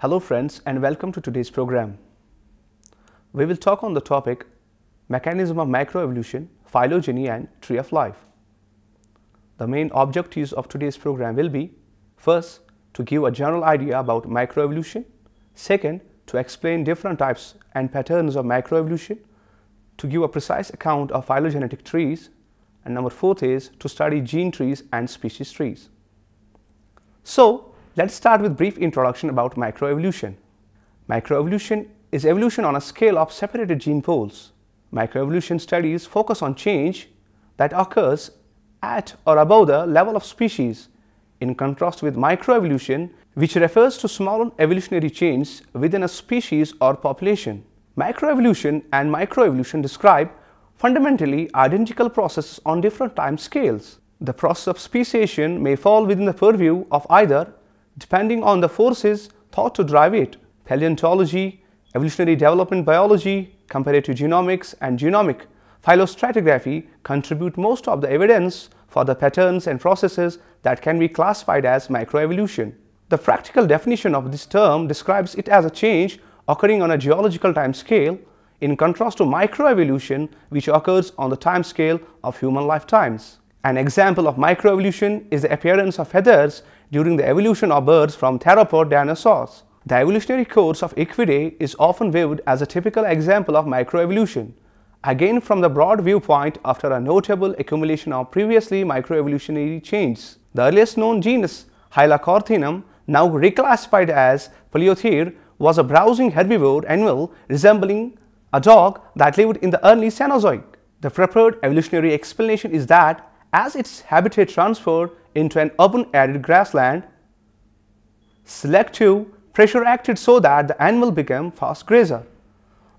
Hello friends and welcome to today's program. We will talk on the topic mechanism of macroevolution, phylogeny and tree of life. The main objectives of today's program will be first, to give a general idea about macroevolution, second, to explain different types and patterns of macroevolution, to give a precise account of phylogenetic trees, and number fourth is to study gene trees and species trees. So, let's start with brief introduction about macroevolution. Macroevolution is evolution on a scale of separated gene pools. Macroevolution studies focus on change that occurs at or above the level of species, in contrast with microevolution, which refers to small evolutionary changes within a species or population. Macroevolution and microevolution describe fundamentally identical processes on different time scales. The process of speciation may fall within the purview of either, depending on the forces thought to drive it. Paleontology, evolutionary development biology, comparative genomics, and genomic phylostratigraphy contribute most of the evidence for the patterns and processes that can be classified as macroevolution. The practical definition of this term describes it as a change occurring on a geological time scale, in contrast to microevolution, which occurs on the time scale of human lifetimes. An example of microevolution is the appearance of feathers during the evolution of birds from theropod dinosaurs. The evolutionary course of equidae is often viewed as a typical example of microevolution, again from the broad viewpoint after a notable accumulation of previously microevolutionary changes. The earliest known genus, Hylocorthinum, now reclassified as Paleothere, was a browsing herbivore animal resembling a dog that lived in the early Cenozoic. The preferred evolutionary explanation is that as its habitat transferred into an urban arid grassland, selective pressure acted so that the animal became fast grazer.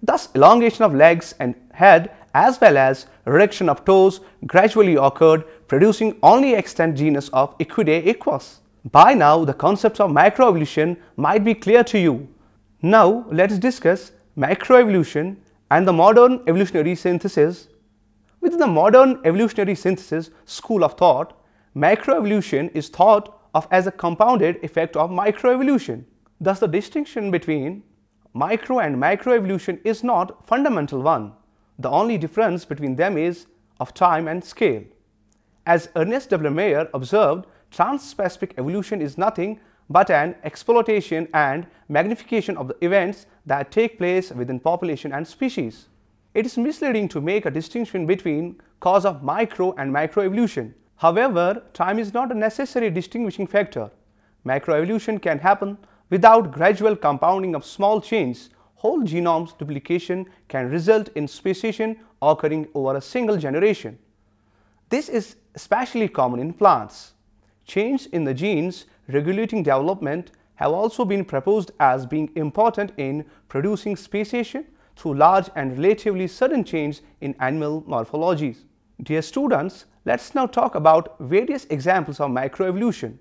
Thus, elongation of legs and head as well as reduction of toes gradually occurred, producing only extant genus of Equidae equus. By now, the concept of macroevolution might be clear to you. Now, let's discuss macroevolution and the modern evolutionary synthesis. Within the modern evolutionary synthesis school of thought, macroevolution is thought of as a compounded effect of microevolution. Thus, the distinction between micro and macroevolution is not a fundamental one. The only difference between them is of time and scale. As Ernest W. Mayr observed, trans-specific evolution is nothing but an exploitation and magnification of the events that take place within population and species. It is misleading to make a distinction between cause of micro and macroevolution. However, time is not a necessary distinguishing factor. Macroevolution can happen without gradual compounding of small changes. Whole genomes duplication can result in speciation occurring over a single generation. This is especially common in plants. Changes in the genes regulating development have also been proposed as being important in producing speciation through large and relatively sudden change in animal morphologies. Dear students, let's now talk about various examples of macroevolution.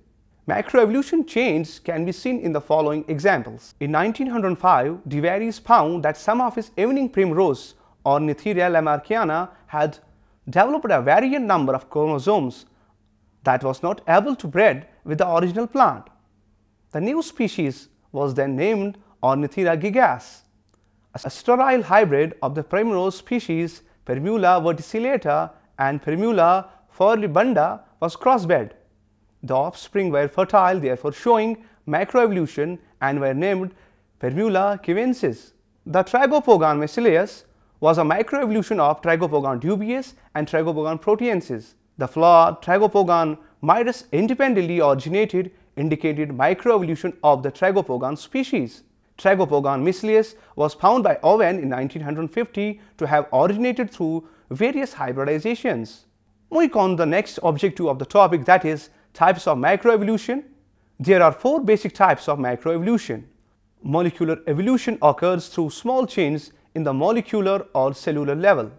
Macroevolution changes can be seen in the following examples. In 1905, De Vries found that some of his evening primrose, Ornithiria lamarckiana, had developed a variant number of chromosomes that was not able to breed with the original plant. The new species was then named Ornithiria gigas. A sterile hybrid of the primrose species Primula verticillata and Primula floribunda was crossbred. The offspring were fertile, therefore showing macroevolution, and were named Primula cubensis. The Tragopogon macilius was a macroevolution of Tragopogon dubius and Tragopogon proteensis. The flower Tragopogon myrus independently originated, indicated microevolution of the Tragopogon species. Tragopogon macilius was found by Owen in 1950 to have originated through various hybridizations. Moving on to the next objective of the topic, that is types of macroevolution. There are four basic types of macroevolution. Molecular evolution occurs through small changes in the molecular or cellular level.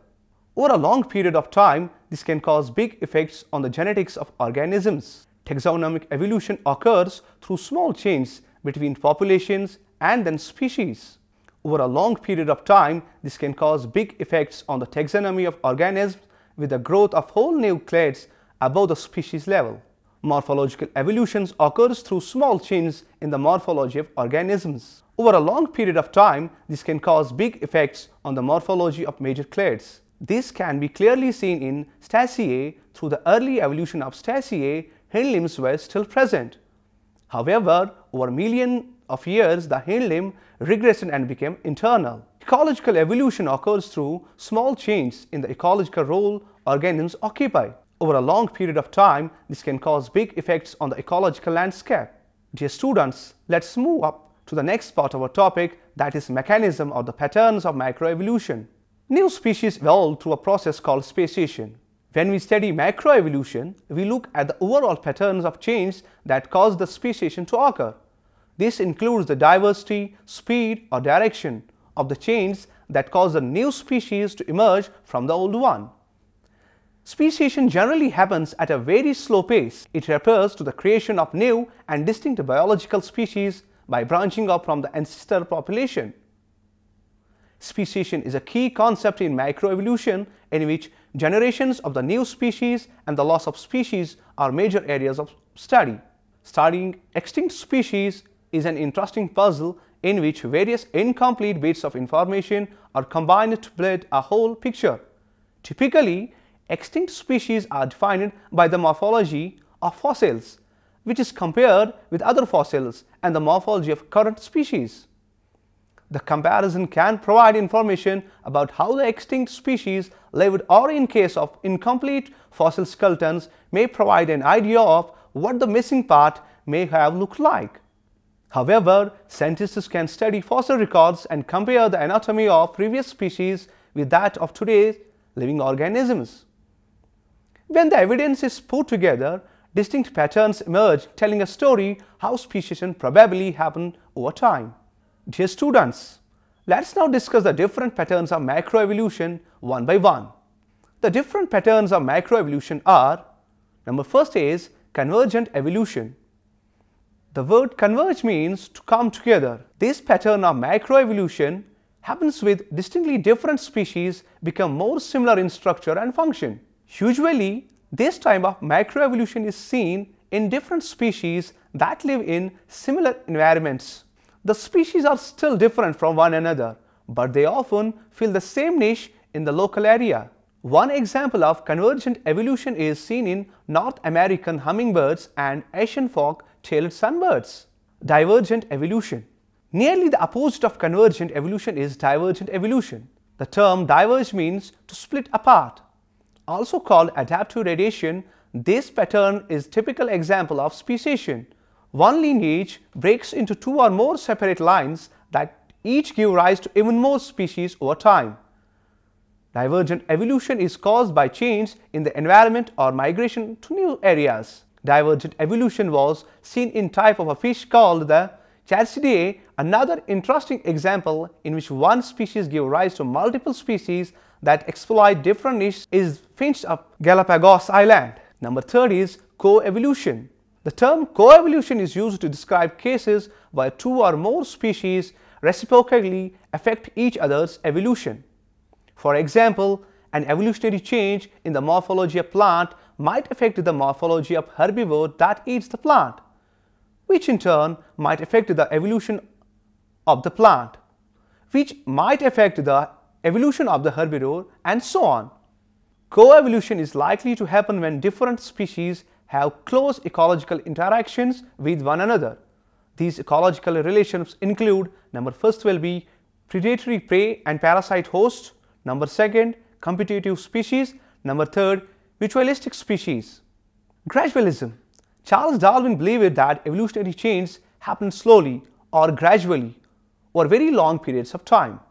Over a long period of time, this can cause big effects on the genetics of organisms. Taxonomic evolution occurs through small changes between populations and then species. Over a long period of time, this can cause big effects on the taxonomy of organisms with the growth of whole new clades above the species level. Morphological evolution occurs through small changes in the morphology of organisms. Over a long period of time, this can cause big effects on the morphology of major clades. This can be clearly seen in Speciation. Through the early evolution of Speciation, hind limbs were still present. However, over millions of years, the hind limb regressed and became internal. Ecological evolution occurs through small changes in the ecological role organisms occupy. Over a long period of time, this can cause big effects on the ecological landscape. Dear students, let's move up to the next part of our topic, that is mechanism or the patterns of macroevolution. New species evolve through a process called speciation. When we study macroevolution, we look at the overall patterns of change that cause the speciation to occur. This includes the diversity, speed or direction of the change that cause the new species to emerge from the old one. Speciation generally happens at a very slow pace. It refers to the creation of new and distinct biological species by branching off from the ancestor population. Speciation is a key concept in macroevolution in which generations of the new species and the loss of species are major areas of study. Studying extinct species is an interesting puzzle in which various incomplete bits of information are combined to build a whole picture. Typically, extinct species are defined by the morphology of fossils, which is compared with other fossils and the morphology of current species. The comparison can provide information about how the extinct species lived, or in case of incomplete fossil skeletons, may provide an idea of what the missing part may have looked like. However, scientists can study fossil records and compare the anatomy of previous species with that of today's living organisms. When the evidence is put together, distinct patterns emerge, telling a story how speciation probably happened over time. Dear students, let's now discuss the different patterns of macroevolution one by one. The different patterns of macroevolution are: number first is convergent evolution. The word converge means to come together. This pattern of macroevolution happens with distinctly different species become more similar in structure and function. Usually, this type of macroevolution is seen in different species that live in similar environments. The species are still different from one another, but they often fill the same niche in the local area. One example of convergent evolution is seen in North American hummingbirds and Asian fork-tailed sunbirds. Divergent evolution. Nearly the opposite of convergent evolution is divergent evolution. The term diverge means to split apart. Also called adaptive radiation, this pattern is a typical example of speciation. One lineage breaks into two or more separate lines that each give rise to even more species over time. Divergent evolution is caused by change in the environment or migration to new areas. Divergent evolution was seen in type of a fish called the Chassidea. Another interesting example in which one species gives rise to multiple species that exploit different niches is finch of Galapagos Island. Number third is coevolution. The term coevolution is used to describe cases where two or more species reciprocally affect each other's evolution. For example, an evolutionary change in the morphology of plant might affect the morphology of herbivore that eats the plant, which in turn might affect the evolution of the plant, which might affect the evolution of the herbivore, and so on. Coevolution is likely to happen when different species have close ecological interactions with one another. These ecological relations include: number first will be predatory prey and parasite host, number second competitive species, number third mutualistic species. Gradualism. Charles Darwin believed that evolutionary change happens slowly or gradually over very long periods of time.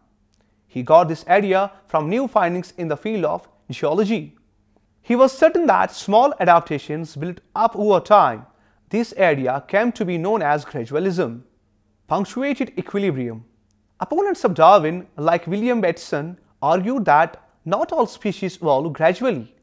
He got this idea from new findings in the field of geology. He was certain that small adaptations built up over time. This idea came to be known as gradualism. Punctuated equilibrium. Opponents of Darwin, like William Bateson, argued that not all species evolve gradually.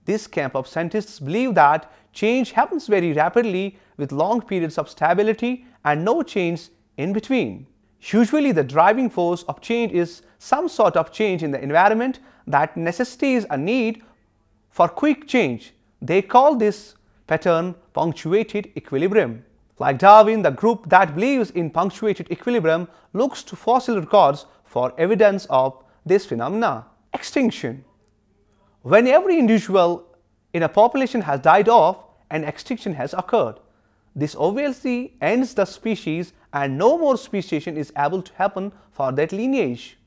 This camp of scientists believe that change happens very rapidly with long periods of stability and no change in between. Usually the driving force of change is some sort of change in the environment that necessitates a need for quick change. They call this pattern punctuated equilibrium. Like Darwin, the group that believes in punctuated equilibrium looks to fossil records for evidence of this phenomena. Extinction. When every individual in a population has died off, an extinction has occurred. This obviously ends the species and no more speciation is able to happen for that lineage.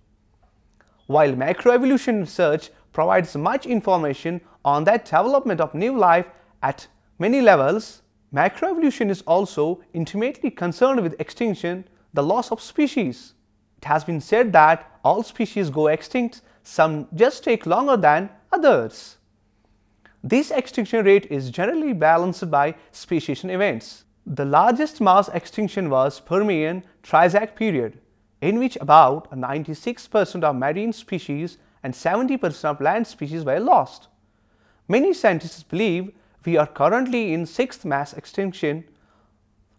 While macroevolution research provides much information on that development of new life at many levels, macroevolution is also intimately concerned with extinction, the loss of species. It has been said that all species go extinct, some just take longer than others. This extinction rate is generally balanced by speciation events. The largest mass extinction was Permian Triassic period, in which about 96% of marine species and 70% of land species were lost. Many scientists believe we are currently in sixth mass extinction,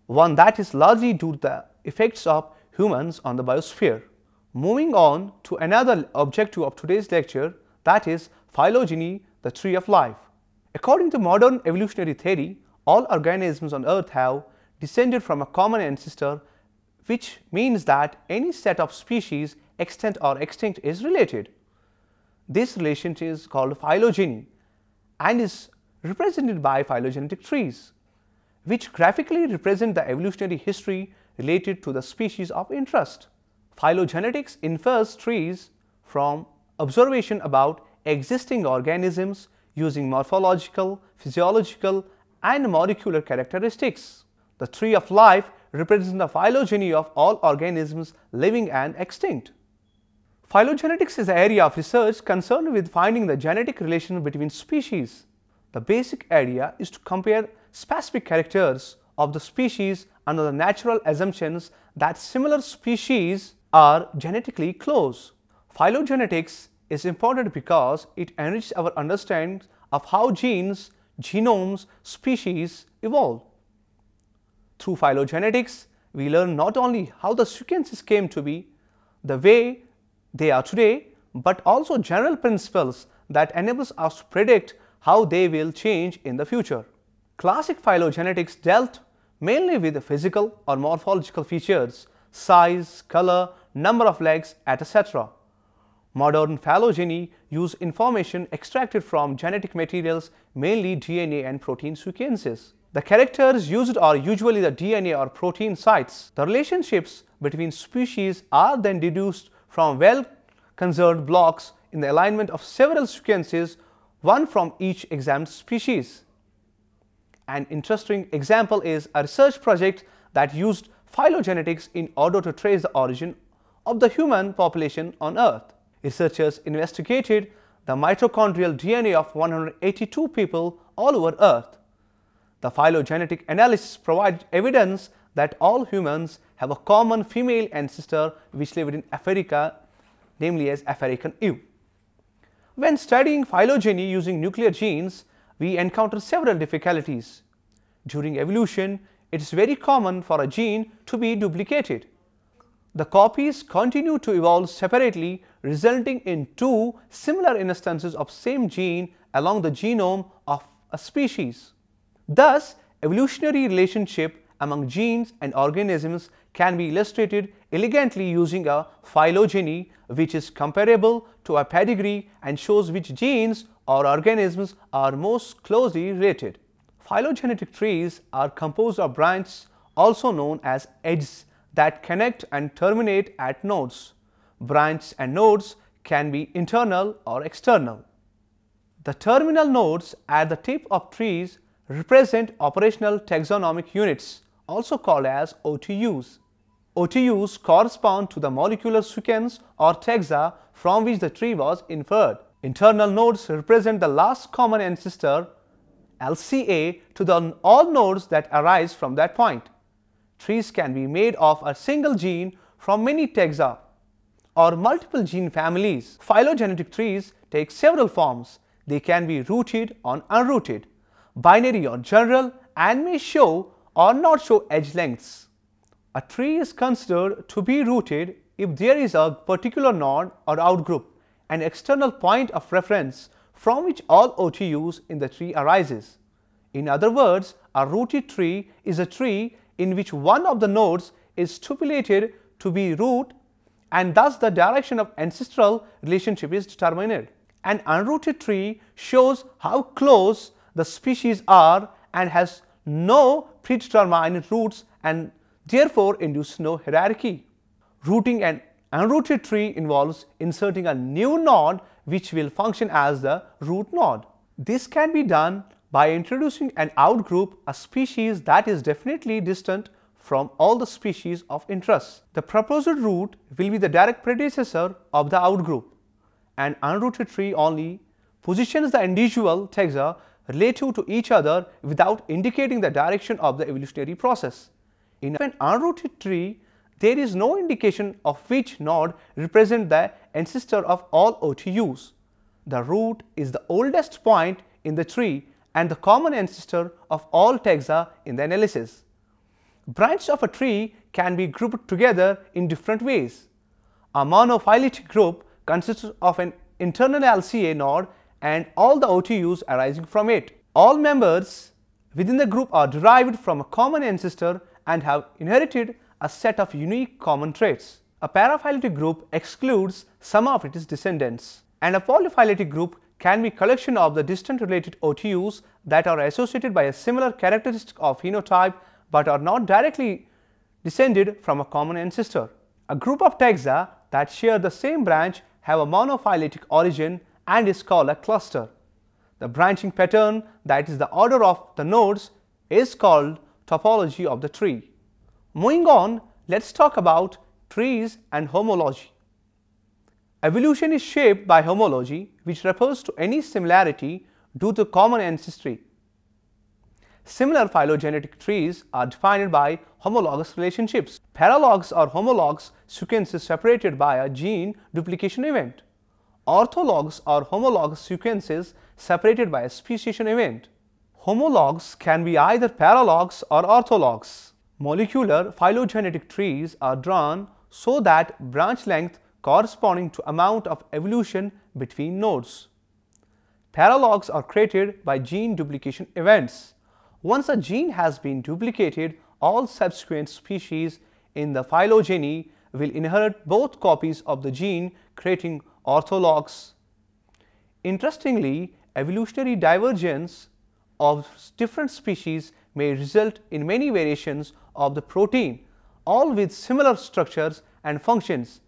one that is largely due to the effects of humans on the biosphere. Moving on to another objective of today's lecture, that is phylogeny, the tree of life. According to modern evolutionary theory, all organisms on Earth have descended from a common ancestor, which means that any set of species, extant or extinct, is related. This relationship is called phylogeny and is represented by phylogenetic trees, which graphically represent the evolutionary history related to the species of interest. Phylogenetics infers trees from observation about existing organisms using morphological, physiological, and molecular characteristics. The tree of life represents the phylogeny of all organisms living and extinct. Phylogenetics is an area of research concerned with finding the genetic relation between species. The basic idea is to compare specific characters of the species under the natural assumptions that similar species are genetically close. Phylogenetics is important because it enriches our understanding of how genes, genomes, species evolve. Through phylogenetics, we learn not only how the sequences came to be the way they are today, but also general principles that enables us to predict how they will change in the future. Classic phylogenetics dealt mainly with physical or morphological features, size, color, number of legs, etc. Modern phylogeny use information extracted from genetic materials, mainly DNA and protein sequences. The characters used are usually the DNA or protein sites. The relationships between species are then deduced from well-conserved blocks in the alignment of several sequences, one from each examined species. An interesting example is a research project that used phylogenetics in order to trace the origin of the human population on Earth. Researchers investigated the mitochondrial DNA of 182 people all over Earth. The phylogenetic analysis provided evidence that all humans have a common female ancestor which lived in Africa, namely as African Eve. When studying phylogeny using nuclear genes, we encounter several difficulties. During evolution, it is very common for a gene to be duplicated. The copies continue to evolve separately, resulting in two similar instances of same gene along the genome of a species. Thus, evolutionary relationship among genes and organisms can be illustrated elegantly using a phylogeny, which is comparable to a pedigree and shows which genes or organisms are most closely related. Phylogenetic trees are composed of branches, also known as edges, that connect and terminate at nodes. Branches and nodes can be internal or external. The terminal nodes at the tip of trees represent operational taxonomic units, also called as OTUs. OTUs correspond to the molecular sequence or taxa from which the tree was inferred. Internal nodes represent the last common ancestor, LCA, to all nodes that arise from that point. Trees can be made of a single gene from many taxa or multiple gene families. Phylogenetic trees take several forms. They can be rooted or unrooted, binary or general, and may show or not show edge lengths. A tree is considered to be rooted if there is a particular node or outgroup, an external point of reference from which all OTUs in the tree arises. In other words, a rooted tree is a tree in which one of the nodes is stipulated to be root, and thus the direction of ancestral relationship is determined. An unrooted tree shows how close the species are and has no predetermined roots and therefore induces no hierarchy. Rooting an unrooted tree involves inserting a new node which will function as the root node. This can be done by introducing an outgroup, a species that is definitely distant from all the species of interest. The proposed root will be the direct predecessor of the outgroup. An unrooted tree only positions the individual taxa relative to each other without indicating the direction of the evolutionary process. In an unrooted tree, there is no indication of which node represents the ancestor of all OTUs. The root is the oldest point in the tree and the common ancestor of all taxa in the analysis. Branches of a tree can be grouped together in different ways. A monophyletic group consists of an internal LCA node and all the OTUs arising from it. All members within the group are derived from a common ancestor and have inherited a set of unique common traits. A paraphyletic group excludes some of its descendants, and a polyphyletic group can be a collection of the distant related OTUs that are associated by a similar characteristic of phenotype but are not directly descended from a common ancestor. A group of taxa that share the same branch have a monophyletic origin and is called a cluster. The branching pattern, that is the order of the nodes, is called topology of the tree. Moving on, let's talk about trees and homology. Evolution is shaped by homology, which refers to any similarity due to common ancestry. Similar phylogenetic trees are defined by homologous relationships. Paralogs or homologs sequences separated by a gene duplication event. Orthologs or homologous sequences separated by a speciation event. Homologs can be either paralogs or orthologs. Molecular phylogenetic trees are drawn so that branch length corresponding to amount of evolution between nodes. Paralogs are created by gene duplication events. Once a gene has been duplicated, all subsequent species in the phylogeny will inherit both copies of the gene, creating orthologs. Interestingly, evolutionary divergence of different species may result in many variations of the protein, all with similar structures and functions,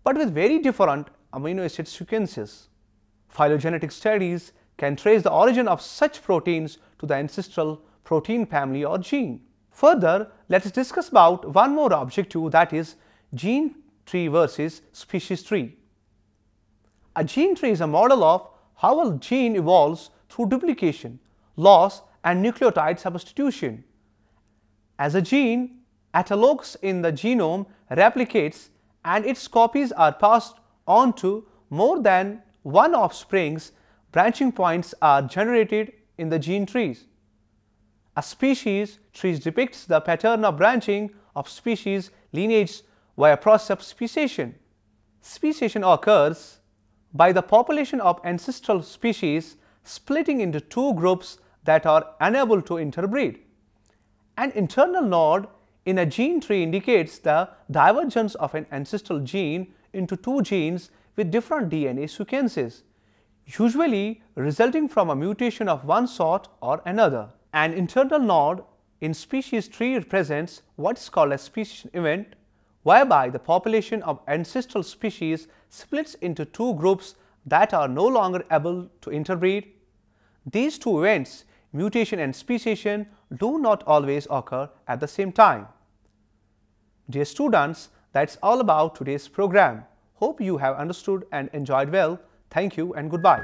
but with very different amino acid sequences. Phylogenetic studies can trace the origin of such proteins to the ancestral protein family or gene. Further, let us discuss about one more objective, that is gene tree versus species tree. A gene tree is a model of how a gene evolves through duplication, loss and nucleotide substitution. As a gene at a locus in the genome replicates and its copies are passed on to more than one offsprings, branching points are generated in the gene trees. A species tree depicts the pattern of branching of species lineage via process of speciation. Speciation occurs by the population of ancestral species splitting into two groups that are unable to interbreed. An internal node in a gene tree indicates the divergence of an ancestral gene into two genes with different DNA sequences, usually resulting from a mutation of one sort or another. An internal node in species tree represents what is called a speciation event, whereby the population of ancestral species splits into two groups that are no longer able to interbreed. These two events, mutation and speciation, do not always occur at the same time. Dear students, that's all about today's program. Hope you have understood and enjoyed well. Thank you and goodbye.